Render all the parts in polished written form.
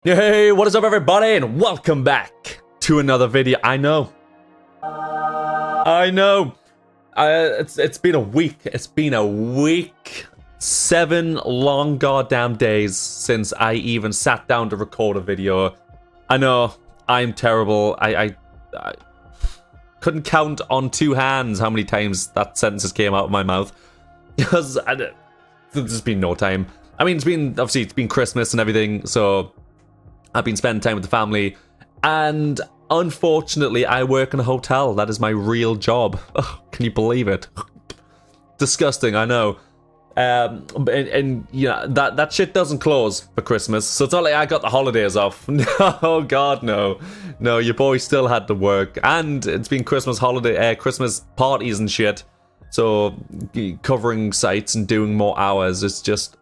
Hey, what is up everybody, and welcome back to another video. I know. It's been a week. 7 long goddamn days since I even sat down to record a video. I know, I'm terrible. I couldn't count on 2 hands how many times that sentences came out of my mouth. Because there's just been no time. I mean, it's been Christmas and everything, so I've been spending time with the family, and unfortunately, I work in a hotel. That is my real job. Ugh, can you believe it? Disgusting, I know. And yeah, that shit doesn't close for Christmas, so it's not like I got the holidays off. No, God, no. No, your boy still had to work, and it's been Christmas Christmas parties and shit. So covering sites and doing more hours, it's just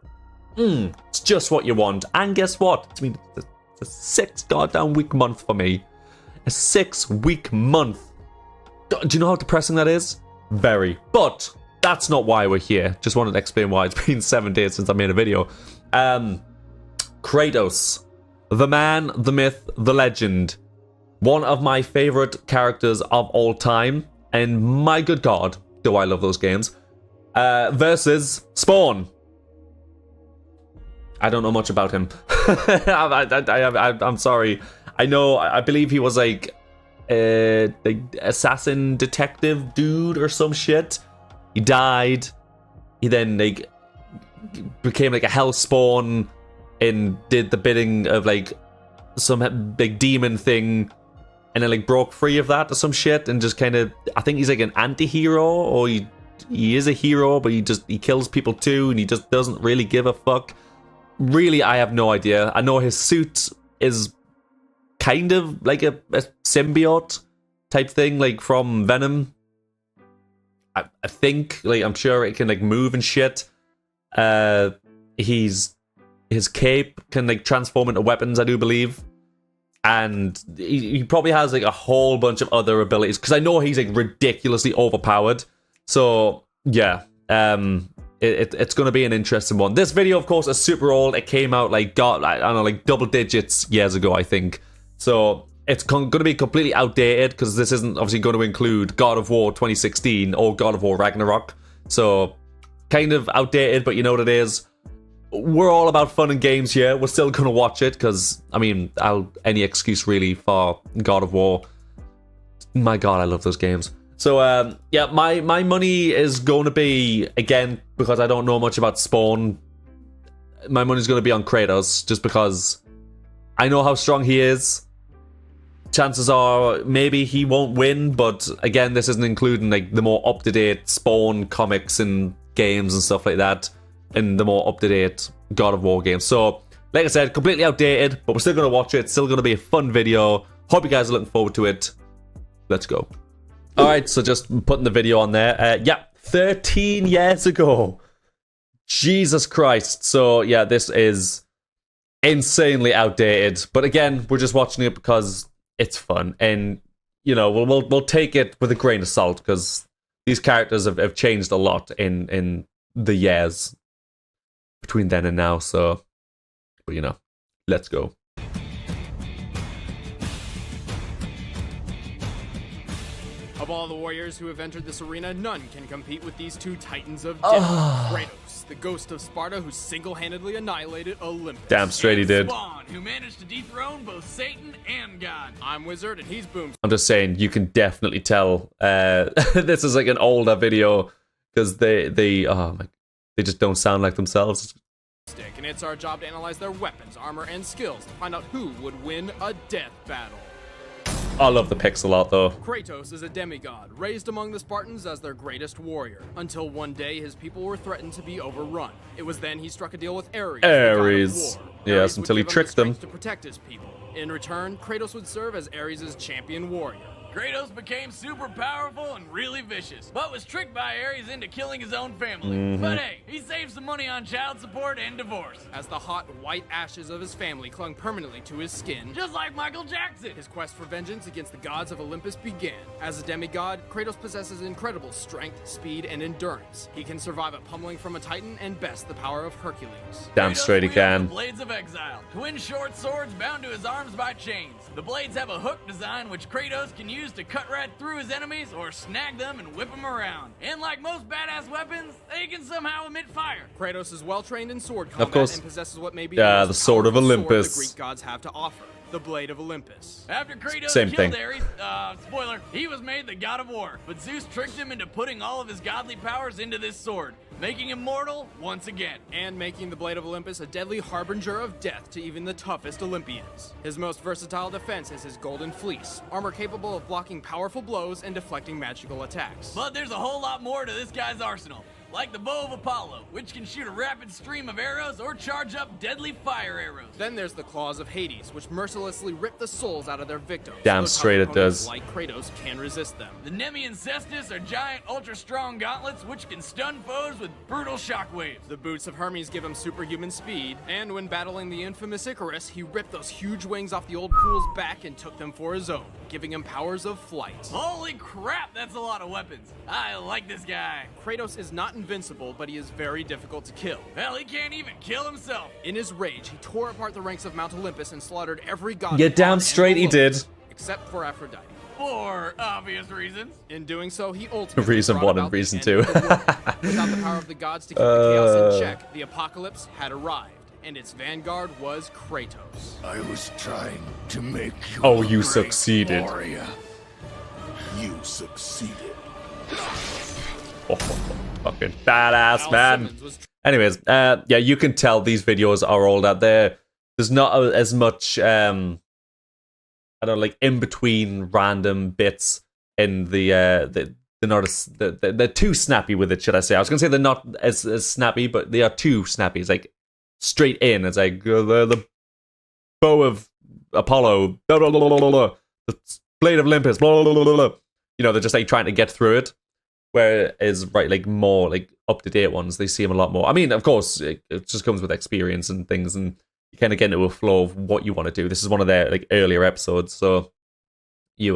what you want. And guess what? It's been a 6 goddamn week month for me. A 6-week month. Do you know how depressing that is? Very. But that's not why we're here. Just wanted to explain why it's been 7 days since I made a video. Kratos. The man, the myth, the legend. One of my favorite characters of all time. And my good God, do I love those games. Versus Spawn. I don't know much about him. I'm sorry. I believe he was like the assassin detective dude or some shit. He died. He then like became like a hell spawn and did the bidding of like some big demon thing, and then like broke free of that or some shit, and just kind of, I think he's like an anti-hero, or he is a hero, but he kills people too, and he just doesn't really give a fuck. Really, I have no idea. I know his suit is kind of like a symbiote type thing, like from Venom. I think, like, I'm sure it can like move and shit. His cape can like transform into weapons, I do believe, and he probably has like a whole bunch of other abilities, because I know he's like ridiculously overpowered. So yeah, It's going to be an interesting one. This video, of course, is super old. It came out like, I don't know, like double digits years ago, I think. So it's going to be completely outdated, because this isn't obviously going to include God of War 2016 or God of War Ragnarok. So kind of outdated, but you know what it is. We're all about fun and games here. We're still going to watch it, because, I mean, any excuse really for God of War. My God, I love those games. So, yeah, my money is going to be, again, because I don't know much about Spawn, my money's going to be on Kratos, just because I know how strong he is. Chances are, maybe he won't win, but again, this isn't including, like, the more up-to-date Spawn comics and games and stuff like that, and the more up-to-date God of War games. So, like I said, completely outdated, but we're still going to watch it. It's still going to be a fun video. Hope you guys are looking forward to it. Let's go. Alright, so just putting the video on there. Yeah, 13 years ago. Jesus Christ. So, yeah, this is insanely outdated. But again, we're just watching it because it's fun. And, you know, we'll take it with a grain of salt, because these characters have changed a lot in the years between then and now. So, but, you know, let's go. Of all the warriors who have entered this arena, none can compete with these 2 titans of death. Kratos, the ghost of Sparta who single-handedly annihilated Olympus. Damn straight he did. Spawn, who managed to dethrone both Satan and God. I'm Wizard and he's Boom. I'm just saying, you can definitely tell this is like an older video, because they just don't sound like themselves. And it's our job to analyze their weapons, armor, and skills to find out who would win a death battle. I love the pixel art though. Kratos is a demigod, raised among the Spartans as their greatest warrior, until one day his people were threatened to be overrun. It was then he struck a deal with Ares, the god of war. Yes, Ares until would he give him tricked the them. strength to protect his people. In return, Kratos would serve as Ares' champion warrior, Kratos became super powerful and really vicious, but was tricked by Ares into killing his own family. But hey, he saved some money on child support and divorce. As the hot, white ashes of his family clung permanently to his skin, Just like Michael Jackson. his quest for vengeance against the gods of Olympus began. As a demigod, Kratos possesses incredible strength, speed, and endurance. He can survive a pummeling from a titan and best the power of Hercules. Damn Kratos straight he wields can. the Blades of Exile, twin short swords bound to his arms by chains. The blades have a hook design which Kratos can use to cut right through his enemies or snag them and whip them around. And like most badass weapons, they can somehow emit fire. Kratos is well trained in sword combat course. and possesses what may be Yeah, the the most sword of powerful Olympus. sword the Greek gods have to offer. The Blade of Olympus. After Kratos Same killed thing. Ares, spoiler, he was made the god of war. But Zeus tricked him into putting all of his godly powers into this sword, making him mortal once again. And making the Blade of Olympus a deadly harbinger of death to even the toughest Olympians. His most versatile defense is his golden fleece, armor capable of blocking powerful blows and deflecting magical attacks. But there's a whole lot more to this guy's arsenal. Like the bow of Apollo, which can shoot a rapid stream of arrows or charge up deadly fire arrows. Then there's the claws of Hades, which mercilessly rip the souls out of their victims. Damn so tough straight it opponents does. Like Kratos can resist them. The Nemean Cestus are giant, ultra-strong gauntlets which can stun foes with brutal shockwaves. The boots of Hermes give him superhuman speed, and when battling the infamous Icarus, he ripped those huge wings off the old fool's back and took them for his own, giving him powers of flight. Holy crap, that's a lot of weapons. I like this guy. Kratos is not invincible, but he is very difficult to kill. Hell, he can't even kill himself. In his rage, he tore apart the ranks of Mount Olympus and slaughtered every god. Yeah, above damn and straight he below, did. except for Aphrodite. For obvious reasons. In doing so, he ultimately Reason brought one about and the reason end two. of the world. Without the power of the gods to keep the chaos in check, the apocalypse had arrived, and its vanguard was Kratos. I was trying to make you Oh, a you great succeeded. warrior. You succeeded. Oh, fucking badass, Al man. Simmons was Anyways, yeah, you can tell these videos are old out there. There's not as much, I don't know, like in between random bits in they're not as, they're too snappy with it, should I say? I was gonna say they're not as snappy, but they are too snappy. It's like straight in. It's like the bow of Apollo, blah, blah, blah, blah, blah, blah. The blade of Olympus, blah, blah, blah, blah, blah. You know, they're just like trying to get through it. Whereas, right, like more like up to date ones, they see them a lot more. I mean, of course, it just comes with experience and things, and you kind of get into a flow of what you want to do. This is one of their like earlier episodes, so you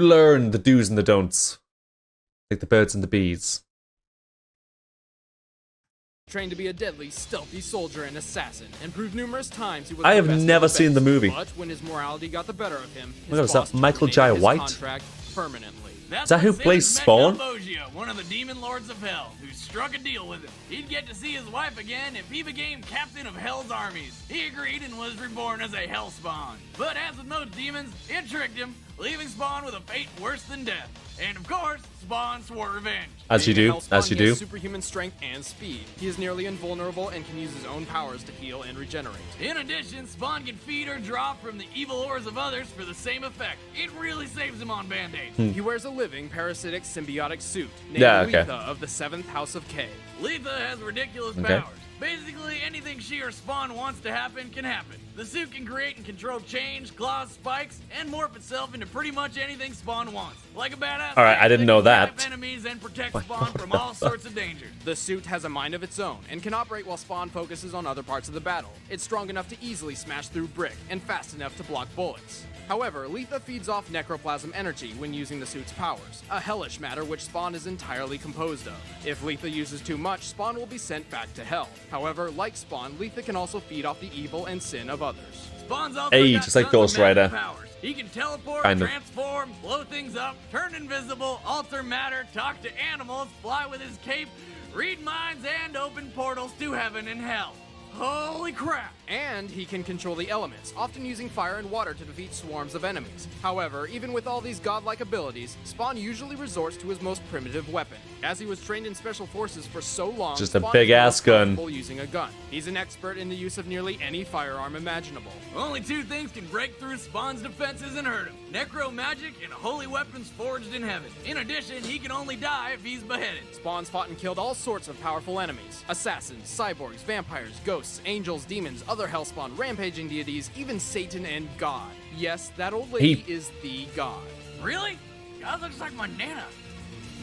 learn the do's and the don'ts, like the birds and the bees. trained to be a deadly, stealthy soldier and assassin, and proved numerous times he was I the have best of never the seen the best. movie. But when his morality got the better of him, his my God, is that boss Michael terminated Jai his White? contract permanently. That's Is that who when plays Simmons Spawn? met Logi, one of the demon lords of hell, who struck a deal with him. He'd get to see his wife again if he became captain of Hell's armies. He agreed and was reborn as a Hell Spawn. But as with most demons, it tricked him, leaving Spawn with a fate worse than death. And of course, Spawn swore revenge. As you Being a do, Hellspawn, as you he has do. superhuman strength and speed. He is nearly invulnerable and can use his own powers to heal and regenerate. In addition, Spawn can feed or draw from the evil ores of others for the same effect. It really saves him on band-aids. He wears a living, parasitic, symbiotic suit named Yeah, okay. Letha of the 7th House of K. Letha has ridiculous Okay. powers. Basically, anything she or Spawn wants to happen can happen. The suit can create and control change, claws, spikes, and morph itself into pretty much anything Spawn wants. Like a badass. All right, I didn't can know trap that. enemies and protect Spawn from all sorts of danger. The suit has a mind of its own and can operate while Spawn focuses on other parts of the battle. It's strong enough to easily smash through brick and fast enough to block bullets. However, Letha feeds off necroplasm energy when using the suit's powers, a hellish matter which Spawn is entirely composed of. If Letha uses too much, Spawn will be sent back to hell. However, like Spawn, Letha can also feed off the evil and sin of others. Spawn's also Hey, got just like tons Ghost of magic Rider. powers. He can teleport, Kind of. transform, blow things up, turn invisible, alter matter, talk to animals, fly with his cape, read minds, and open portals to heaven and hell. Holy crap! And he can control the elements, often using fire and water to defeat swarms of enemies. However, even with all these godlike abilities, Spawn usually resorts to his most primitive weapon. As he was trained in special forces for so long, Just a Spawn big is ass most gun. comfortable using a gun. He's an expert in the use of nearly any firearm imaginable. Only two things can break through Spawn's defenses and hurt him. Necro magic and holy weapons forged in heaven. In addition, he can only die if he's beheaded. Spawn's fought and killed all sorts of powerful enemies. Assassins, cyborgs, vampires, ghosts, angels, demons, other hellspawn, rampaging deities, even Satan and God. Yes, that old lady is the God. Really? God looks like my Nana.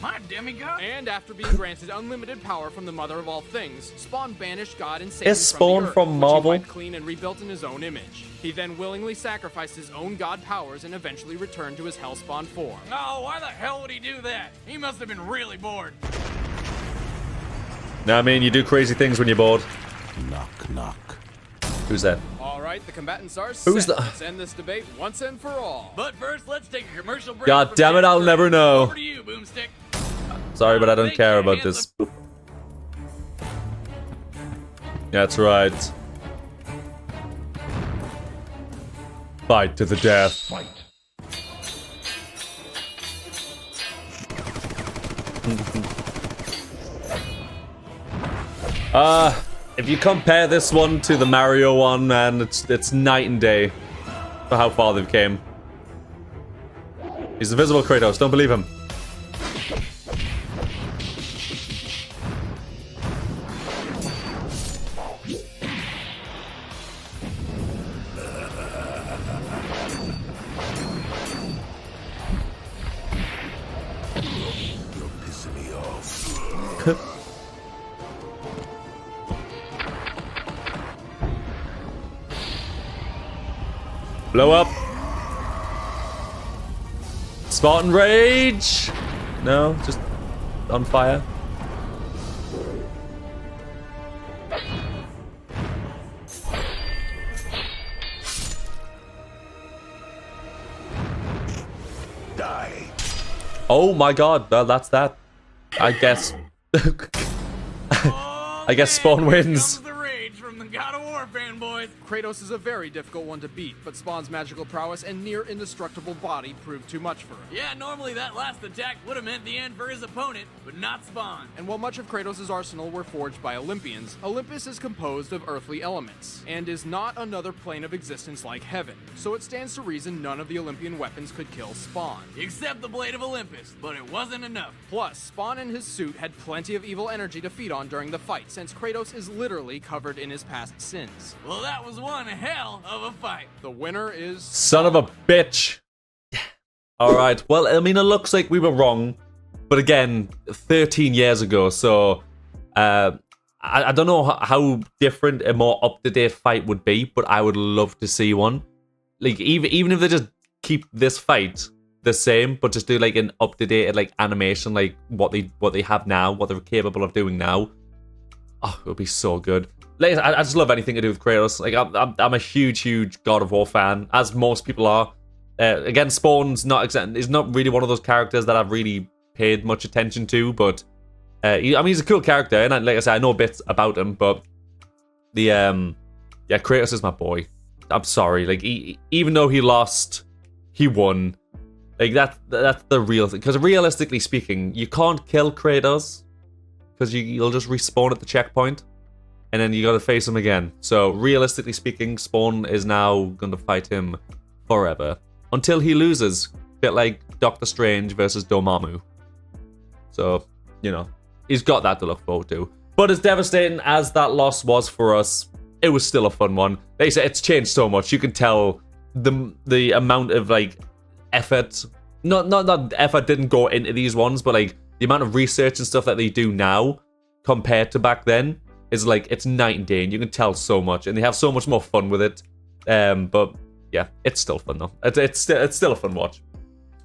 My demigod? And after being granted unlimited power from the mother of all things, Spawn banished God and Satan Is Spawn from the earth, from which Marvel? he wiped clean and rebuilt in his own image. He then willingly sacrificed his own god powers and eventually returned to his Hellspawn form. Oh, why the hell would he do that? He must have been really bored. No, I mean, you do crazy things when you're bored. Knock, knock. Who's that? All right, the combatants are Who's set. the- Let's end this debate once and for all. But first, let's take a commercial break. God for damn it, Jack I'll Kirby. never know. Over to you, Boomstick. Sorry, but I don't Thank care you, about this. That's right. Fight to the death. Fight. If you compare this one to the Mario one, man, it's night and day for how far they've came. He's invisible, Kratos. Don't believe him. You're pissing me off. Blow up. Spartan Rage. No, just on fire. Die. Oh my god, well, that's that. I guess. Oh, I guess man, Spawn here wins. comes the rage from the God of War fanboys. Kratos is a very difficult one to beat, but Spawn's magical prowess and near indestructible body proved too much for him. Yeah, normally that last attack would have meant the end for his opponent, but not Spawn. And while much of Kratos' arsenal were forged by Olympians, Olympus is composed of earthly elements, and is not another plane of existence like heaven, so it stands to reason none of the Olympian weapons could kill Spawn. Except the Blade of Olympus, but it wasn't enough. Plus, Spawn and his suit had plenty of evil energy to feed on during the fight, since Kratos is literally covered in his past sins. Well, that was one hell of a fight. The winner is... Son of a bitch. Alright, well, I mean, it looks like we were wrong. But again, 13 years ago, so... I don't know how different a more up-to-date fight would be, but I would love to see one. Like, even if they just keep this fight the same, but just do, like, an up-to-date, like, animation, like, what they have now, what they're capable of doing now. Oh, it would be so good. Like, I just love anything to do with Kratos. Like, I'm a huge God of War fan, as most people are. Again, Spawn's is not really one of those characters that I've really paid much attention to, but I mean, he's a cool character, and like I said, I know bits about him, but the yeah, Kratos is my boy. I'm sorry, like even though he lost, he won. Like that's the real thing. Because realistically speaking, you can't kill Kratos because you'll just respawn at the checkpoint. And then you gotta face him again. So, realistically speaking, Spawn is now gonna fight him forever. Until he loses. Bit like Doctor Strange versus Dormammu. So, you know, he's got that to look forward to. But as devastating as that loss was for us, it was still a fun one. They say it's changed so much. You can tell the amount of, like, effort. Not effort didn't go into these ones, but, like, the amount of research and stuff that they do now compared to back then. Is like, it's night and day, and you can tell so much, and they have so much more fun with it. But yeah, it's still fun though. It's still a fun watch.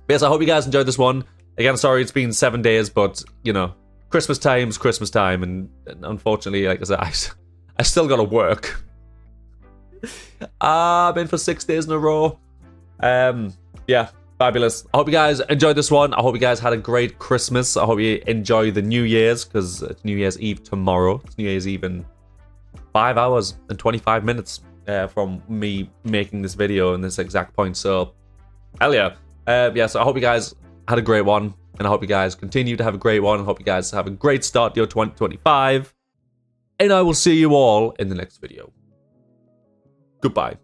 But yes, I hope you guys enjoyed this one. Again, sorry it's been 7 days, but you know, Christmas time, and unfortunately, like I said, I still gotta work. I've been for 6 days in a row. Yeah. Fabulous. I hope you guys enjoyed this one. I hope you guys had a great Christmas. I hope you enjoy the New Year's, because it's New Year's Eve tomorrow. It's New Year's Eve in 5 hours and 25 minutes from me making this video in this exact point. So, hell yeah. Yeah, so I hope you guys had a great one, and I hope you guys continue to have a great one. I hope you guys have a great start to your 2025. And I will see you all in the next video. Goodbye.